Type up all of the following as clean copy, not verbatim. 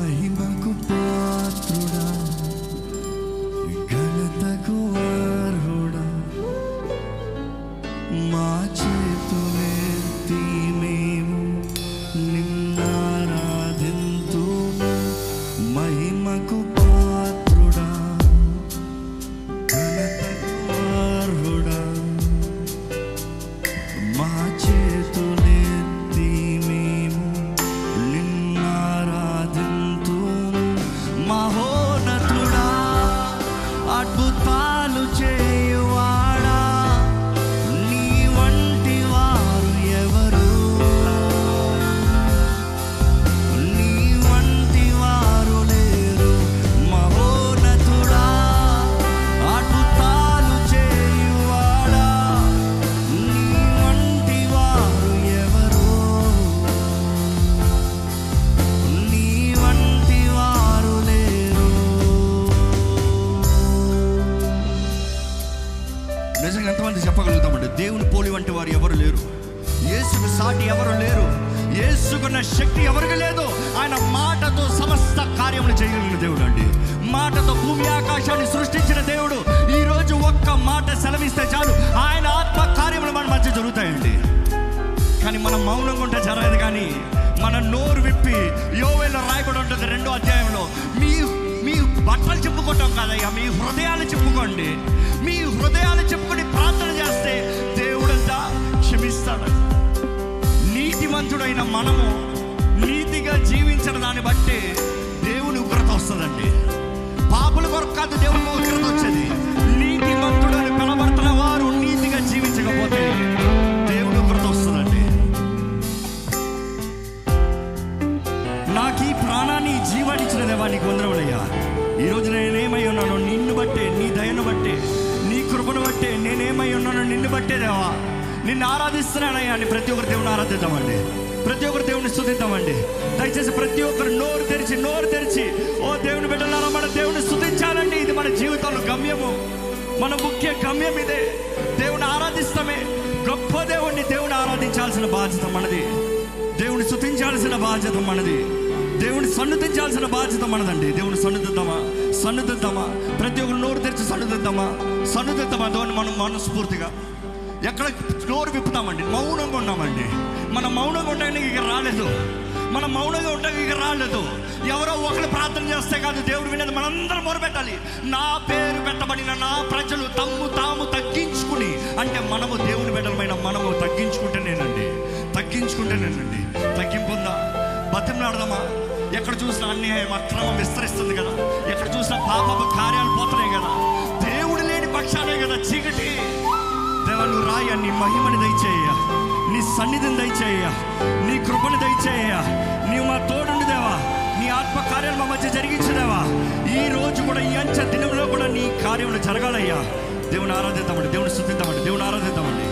మహిమకు పాత్రుడా, ఘనతకు అర్హుడా, మా చేతులెత్తి మేము నిన్నారాధింతుము. మహిమకు పాత్రుడా, ఘనతకు అర్హుడా, మా చేతులెత్తి మేము నిన్నారాధింతుము. మహోన్నతుడా, అద్భుతాలు చేయువాడా, నీ వంటి వారు ఎవరు, నీ వంటి వారు లేరు. మహోన్నతుడా, అద్భుతాలు చేయువాడా, నీ వంటి వారు ఎవరు, నీ వంటి వారు లేరు. నిజంగా ఎంతమంది చెప్పగలుగుతామంటే దేవుని పోలి వంటి వారు ఎవరు లేరు, యేసుకు సాటి ఎవరు లేరు, యేసుకున్న శక్తి ఎవరికి లేదు. ఆయన మాటతో సమస్త కార్యములు చేయగలిగిన దేవుడు అండి. మాటతో భూమి ఆకాశాన్ని సృష్టించిన దేవుడు. ఈరోజు ఒక్క మాట సెలవిస్తే చాలు ఆయన ఆత్మ కార్యములు మన మధ్య జరుగుతాయండి. కానీ మనం మౌనంగా ఉంటే జరగదు. కానీ మన నోరు విప్పి యోవేల్లో రాయబడి ఉంటుంది 2వ అధ్యాయంలో, మీ బట్టలు చెప్పుకోవటం కాదయ్యా, మీ హృదయాలు చెప్పుకోండి. మీ హృదయాలు చెప్పుకొని ప్రార్థన చేస్తే దేవుడంతా క్షమిస్తాడు. నీతిమంతుడైన మనము నీతిగా జీవించిన దాన్ని బట్టి దేవుని ఉగ్రత వస్తుందండి. పాపుల కొరకు కాదు దేవుని ఉగ్రత వచ్చేది. నీతిమంతుడని పిలబడుతున్న వారు నీతిగా జీవించకపోతే దేవుని ఉగ్రత వస్తుందండి. నాకు ఈ ప్రాణాన్ని జీవాన్ని ఇచ్చిన దేవా నీకు వందనములయ్యా. ఈరోజు నేనేమై ఉన్నానో నిన్ను బట్టే, నీ దయను బట్టే, నీ కృపను బట్టే నేనేమై ఉన్నానో నిన్ను బట్టే దేవా. నిన్ను ఆరాధిస్తున్నానయ్యా అని ప్రతి ఒక్కరు దేవుని ఆరాధిద్దామండి. ప్రతి ఒక్కరు దేవుని స్తుతిద్దామండి. దయచేసి ప్రతి ఒక్కరు నోరు తెరిచి ఓ దేవుని బిడ్డలారా మన దేవుని స్తుతించాలండి. ఇది మన జీవితంలో గమ్యము, మన ముఖ్య గమ్యం ఇదే. దేవుని ఆరాధిస్తామే. గొప్ప దేవుని ఆరాధించాల్సిన బాధ్యత మనది. దేవుని స్తుతించాల్సిన బాధ్యత మనది. దేవుని సన్నుతించాల్సిన బాధ్యత మనదండి. దేవుని సన్నుతిద్దామా ప్రతి ఒక్కరు నోరు తెరిచి సన్నుతిద్దామా దేవుని మనం మనస్ఫూర్తిగా. ఎక్కడ నోరు విప్పుతామండి, మౌనంగా ఉన్నామండి. మనం మౌనంగా ఉండడానికి ఇక రాలేదు. మనం మౌనంగా ఉండడానికి ఇక రాలేదు. ఎవరో ఒకరు ప్రార్థన చేస్తే కాదు దేవుడు వినేది. మనందరం మొరపెట్టాలి. నా పేరు పెట్టబడిన నా ప్రజలు తాము తగ్గించుకుని, అంటే మనము దేవుని బిడ్డలమైన మనము తగ్గించుకుంటేనేనండి. తగ్గింపుందా? బతిమలాడదామా? ఎక్కడ చూసినా అన్యాయం అక్రమం విస్తరిస్తుంది కదా, ఎక్కడ చూసినా పాపపు కార్యాలు పోతున్నాయి కదా. దేవుడు లేని పక్షాలే కదా చీకటి. దేవా నువ్వు రాయ, నీ మహిమని దయచేయ, నీ సన్నిధిని దయచేయ, నీ కృపను దయచేయ. నీవు మా తోడుండి దేవా. నీ ఆత్మ కార్యాలు మా మధ్య జరిగించదేవా. ఈ రోజు కూడా ఈ అంచె దినంలో కూడా నీ కార్యములు జరగాలయ్యా. దేవుని ఆరాధిద్దామండి, దేవుని స్తుతిద్దామండి, దేవుని ఆరాధిద్దామండి.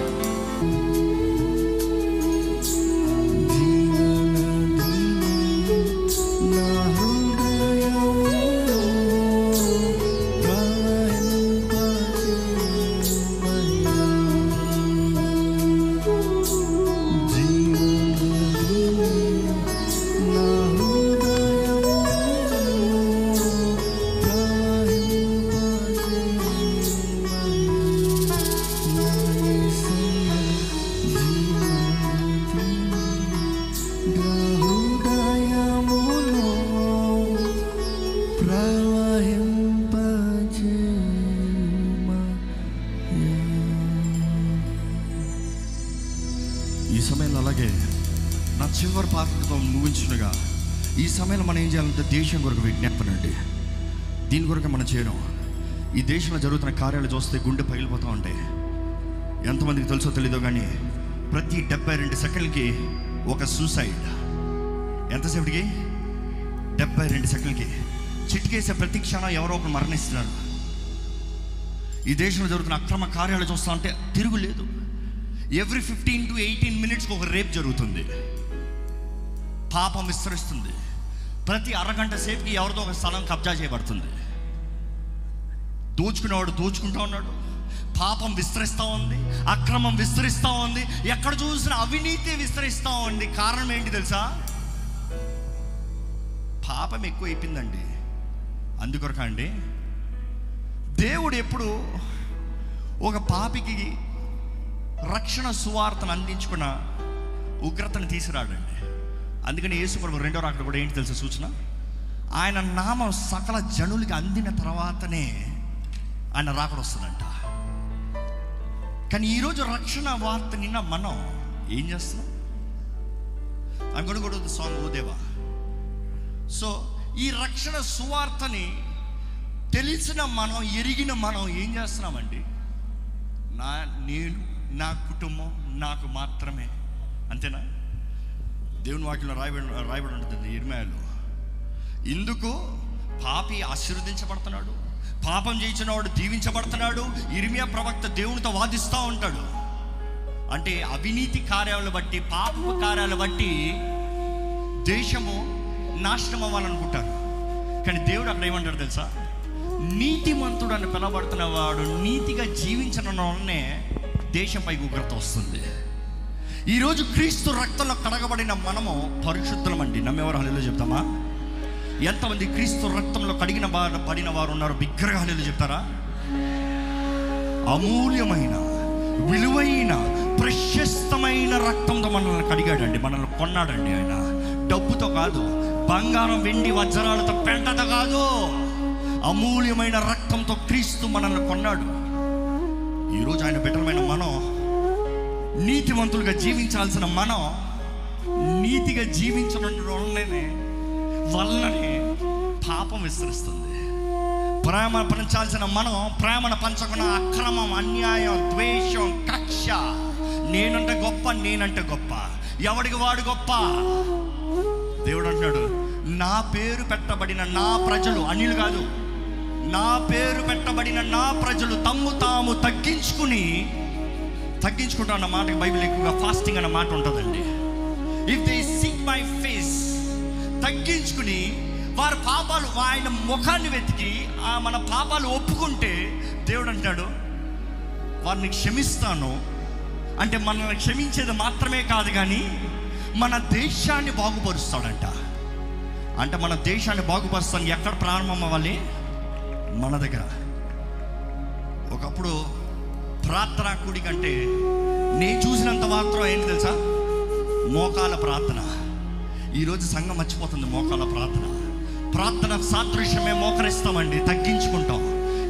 ఈ సమయంలో అలాగే నా చివరి పాత్రతో ముగించుండగా ఈ సమయంలో మనం ఏం చేయాలంటే దేశం కొరకు విజ్ఞాపన అండి. దీని కొరకు మనం చేయడం. ఈ దేశంలో జరుగుతున్న కార్యాలు చూస్తే గుండె పగిలిపోతూ ఉంటాయి. ఎంతమందికి తెలుసో తెలీదో కానీ ప్రతి 72 సెకండ్లకి ఒక సూసైడ్. ఎంతసేపటికి? 72 సెకండ్లకి. చిటికేసే ప్రతి క్షణం ఎవరో ఒకరు మరణిస్తున్నారు. ఈ దేశంలో జరుగుతున్న అక్రమ కార్యాలు చూస్తూ ఉంటే తిరుగులేదు. ఎవ్రీ 15 to 18 మినిట్స్కి ఒక రేప్ జరుగుతుంది. పాపం విస్తరిస్తుంది. ప్రతి అరగంట సేపుకి ఎవరితో ఒక స్థలం కబ్జా చేయబడుతుంది. దోచుకునేవాడు దోచుకుంటూ ఉన్నాడు. పాపం విస్తరిస్తూ ఉంది, అక్రమం విస్తరిస్తూ ఉంది, ఎక్కడ చూసినా అవినీతి విస్తరిస్తూ ఉంది. కారణం ఏంటి తెలుసా? పాపం ఎక్కువ అయిపోయిందండి. అందుకొరక అండి దేవుడు ఎప్పుడు ఒక పాపికి రక్షణ సువార్తను అందించుకున్న ఉగ్రతను తీసుకురాడండి. అందుకని యేసు ప్రభు రెండో రాకడ కూడా ఏంటి తెలుసా సూచన? ఆయన నామం సకల జనులకి అందిన తర్వాతనే ఆయన రాకడ వస్తుందంట. కానీ ఈరోజు రక్షణ వార్త నిన్న మనం ఏం చేస్తున్నాం? అనుకోడు సాంగ్ ఓ దేవా. సో ఈ రక్షణ సువార్తని తెలిసిన మనం, ఎరిగిన మనం ఏం చేస్తున్నామండి? నేను, నా కుటుంబం, నాకు మాత్రమే, అంతేనా? దేవుని వాక్యంలో రాయబడి ఉంటుంది ఇర్మయాలో, ఇందుకు పాపి ఆశీర్వదించబడుతున్నాడు, పాపం చేయించిన వాడు దీవించబడుతున్నాడు. ఇర్మియా ప్రవక్త దేవునితో వాదిస్తూ ఉంటాడు. అంటే అవినీతి కార్యాలను బట్టి, పాప కార్యాలను బట్టి దేశము నాశనం అవ్వాలనుకుంటారు. కానీ దేవుడు అక్కడ ఏమంటాడు తెలుసా? నీతిమంతుడు అని పిలవబడుతున్న వాడు నీతిగా జీవించడం వల్లనే దేశంపై ఉగ్రత వస్తుంది. ఈరోజు క్రీస్తు రక్తంలో కడగబడిన మనము పరిశుద్ధులమండి. నమ్మేవారు హల్లెలూయా చెప్తామా? ఎంతమంది క్రీస్తు రక్తంలో పడిన వారు ఉన్నారు? బిగ్గరగా హల్లెలూయా చెప్తారా? అమూల్యమైన, విలువైన, ప్రశస్తమైన రక్తంతో మనల్ని కడిగాడండి, మనల్ని కొన్నాడండి. ఆయన డబ్బుతో కాదు, బంగారం, వెండి, వజ్రాలతో, పెంటతో కాదు, అమూల్యమైన రక్తంతో క్రీస్తు మనల్ని కొన్నాడు. ఈరోజు ఆయన బిడ్డలమైన మనం, నీతివంతులుగా జీవించాల్సిన మనం, నీతిగా జీవించడం వల్లనే పాపం విస్తరిస్తుంది. ప్రేమ పంచాల్సిన మనం ప్రేమను పంచకుండా అక్రమం, అన్యాయం, ద్వేషం, కక్ష, నేనంటే గొప్ప, ఎవడికి వాడు గొప్ప. దేవుడు అంటున్నాడు, నా పేరు పెట్టబడిన నా ప్రజలు, అన్యులు కాదు, నా పేరు పెట్టబడిన నా ప్రజలు తమ్ము తాము తగ్గించుకుంటా అన్న మాటకి బైబిల్ ఎక్కువగా ఫాస్టింగ్ అన్న మాట ఉంటుందండి. If they seek my face, తగ్గించుకుని వారి పాపాలు, ఆయన ముఖాన్ని వెతికి మన పాపాలు ఒప్పుకుంటే దేవుడు అంటాడు వారిని క్షమిస్తాను. అంటే మనల్ని క్షమించేది మాత్రమే కాదు, కానీ మన దేశాన్ని బాగుపరుస్తాడంట. అంటే మన దేశాన్ని బాగుపరుస్తాను ఎక్కడ ప్రారంభం అవ్వాలి? మన దగ్గర. ఒకప్పుడు ప్రార్థన కూడి కంటే నేను చూసినంత మాత్రం ఏంటి తెలుసా? మోకాల ప్రార్థన. ఈరోజు సంఘం మర్చిపోతుంది మోకాల ప్రార్థన సాదృశ్యమే మోకరిస్తామండి, తగ్గించుకుంటాం.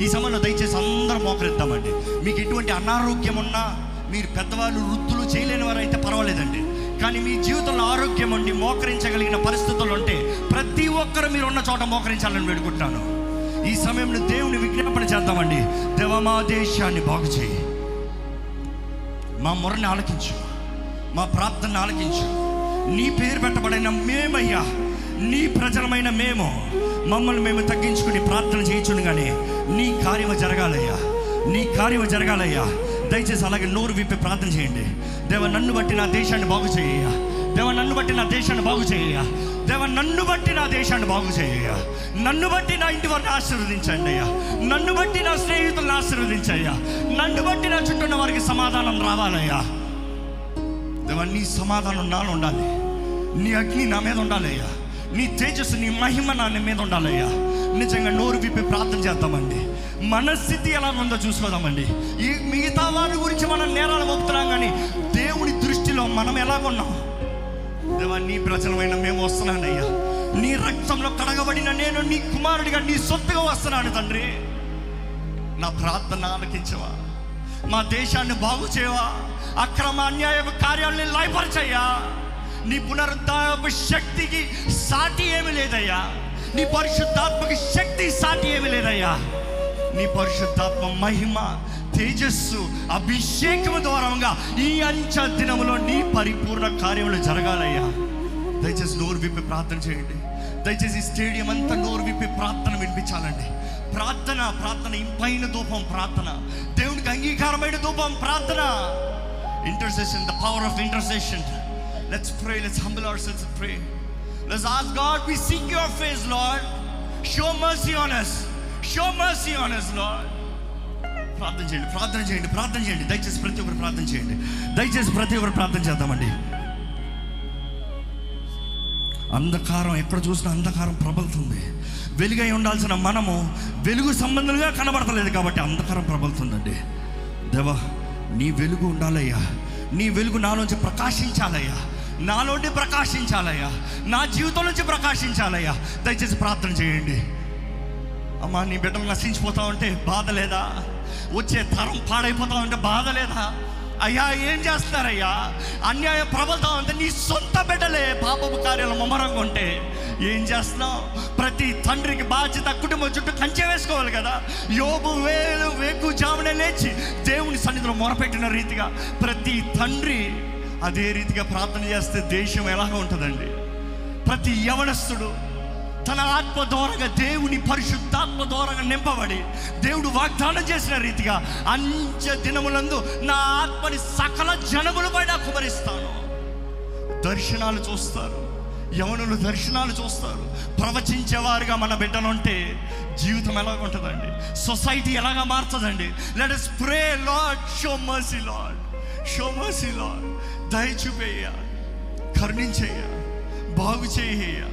ఈ సమయంలో దయచేసి అందరూ మోకరిద్దామండి. మీకు ఎటువంటి అనారోగ్యం ఉన్నా, మీరు పెద్దవాళ్ళు, వృద్ధులు, చేయలేని వారు అయితే పర్వాలేదండి. కానీ మీ జీవితంలో ఆరోగ్యం ఉండి మోకరించగలిగిన పరిస్థితులు ఉంటే ప్రతి ఒక్కరు మీరు ఉన్న చోట మోకరించాలని వేడుకుంటున్నాను. ఈ సమయంలో దేవుని విజ్ఞాపన చేద్దామండి. దేవా, మా దేశాన్ని బాగు చేయి, మా మొరని ఆలకించు, మా ప్రార్థన ఆలకించు. నీ పేరు పెట్టబడిన మేమయ్యా, నీ ప్రజలమైన మేము, మమ్మల్ని మేము తగ్గించుకుని ప్రార్థన చేయించుగానే నీ కార్యము జరగాలయ్యా. దయచేసి అలాగే నోరు విప్పి ప్రార్థన చేయండి. దేవ, నన్ను బట్టి నా దేశాన్ని బాగు చేయ్యా. దేవ, నన్ను బట్టి నా దేశాన్ని బాగు చేయ్యా. దేవ, నన్ను బట్టి నా దేశాన్ని బాగు చేయ్యా. నన్ను బట్టి నా ఇంటి వారిని ఆశీర్వదించండి అయ్యా. నన్ను బట్టి నా స్నేహితులను ఆశీర్వదించయ్యా. నన్ను బట్టి నా చుట్టూ ఉన్న వారికి సమాధానం రావాలయ్యా. దేవ, నీ సమాధానం నాలో ఉండాలి, నీ అగ్ని నా మీద ఉండాలయ్యా, నీ తేజస్సు, నీ మహిమ నా మీద ఉండాలయ్యా. నిజంగా నోరు విప్పి ప్రార్థన చేద్దామండి. మన స్థితి ఎలా ఉందో చూసుకోదామండి. ఈ మిగతా వారి గురించి మనం నేరాలు మోపుతున్నాం, కానీ దేవుని దృష్టిలో మనం ఎలాగున్నాం? దేవా, నీ ప్రజలమైన మేము వస్తున్నానయ్యా. నీ రక్తంలో కడగబడిన నేను నీ కుమారుడిగా, నీ సొత్తుగా వస్తున్నాను తండ్రి. నా ప్రార్థన ఆలకించవా, మా దేశాన్ని బాగు చేయవా, అక్రమ అన్యాయ కార్యాలని లయపరచయ్యా. నీ పునరుద్ధారపు శక్తికి సాటి ఏమి లేదయ్యా. నీ పరిశుద్ధాత్మకి శక్తి సాటి ఏమి లేదయ్యా. నీ పరిశుద్ధాత్మ మహిమ, తేజస్సు, అభిషేకము ద్వారంగా ఈ అంచె దినములో నీ పరిపూర్ణ కార్యములు జరగాలయ్యా. దయచేసి నోరు విప్పి ప్రార్థన చేయండి. దయచేసి స్టేడియం అంతా నోరు విప్పి ప్రార్థన వినిపించాలండి. ప్రార్థన ఇంపైన ధూపం, ప్రార్థన దేవునికి అంగీకారమైన ధూపం, ప్రార్థన. Intercession, the power of intercession. Let's pray, let's humble ourselves and pray. Let's ask God, we seek your face, Lord. Show mercy on us. Show mercy on us, Lord. ప్రార్థన చేయండి. దయచేసి ప్రతి ఒక్కరు ప్రార్థన చేద్దామండి. అంధకారం ఎక్కడ చూసినా అంధకారం ప్రబలుతుంది. వెలుగై ఉండాల్సిన మనము వెలుగు సంబంధులుగా కనబడతలేదు కాబట్టి అంధకారం ప్రబలుతుందండి. దేవా, నీ వెలుగు ఉండాలయ్యా, నీ వెలుగు నాలోంచి ప్రకాశించాలయ్యా, నాలోండి ప్రకాశించాలయ్యా, నా జీవితం నుంచి ప్రకాశించాలయ్యా. దయచేసి ప్రార్థన చేయండి. అమ్మా, నీ బిడ్డలు నశించిపోతా ఉంటే బాధ లేదా? వచ్చే తరం పాడైపోతా ఉంటే బాధ లేదా? అయ్యా, ఏం చేస్తారయ్యా? అన్యాయం ప్రబలుతా ఉంటే నీ సొంత బిడ్డలే పాపపు కార్యాలు ముమ్మరంగా ఉంటే ఏం చేస్తున్నావు? ప్రతి తండ్రికి బాధ్యత కుటుంబం చుట్టూ కంచె వేసుకోవాలి కదా. యోబు వేకుజామునే లేచి దేవుని సన్నిధిలో మొరపెట్టిన రీతిగా ప్రతి తండ్రి అదే రీతిగా ప్రార్థన చేస్తే దేశం ఎలాగ ఉంటుందండి? ప్రతి యవనస్తుడు తన ఆత్మ ద్వారంగా, దేవుని పరిశుద్ధాత్మ ద్వారంగా నింపబడి దేవుడు వాగ్దానం చేసిన రీతిగా అంచె దినములందు నా ఆత్మని సకల జనముల పైన కుమరిస్తాను. దర్శనాలు చూస్తారు, యవనులు దర్శనాలు చూస్తారు. ప్రవచించేవారుగా మన బిడ్డలుంటే జీవితం ఎలాగ ఉంటుందండి? సొసైటీ ఎలాగా మారుతుందండి? Let us pray, Lord, show mercy, Lord, show mercy, Lord. దయ చూపేయ్యా, కరుణించేయ్యా, బాగు చేయ్యా.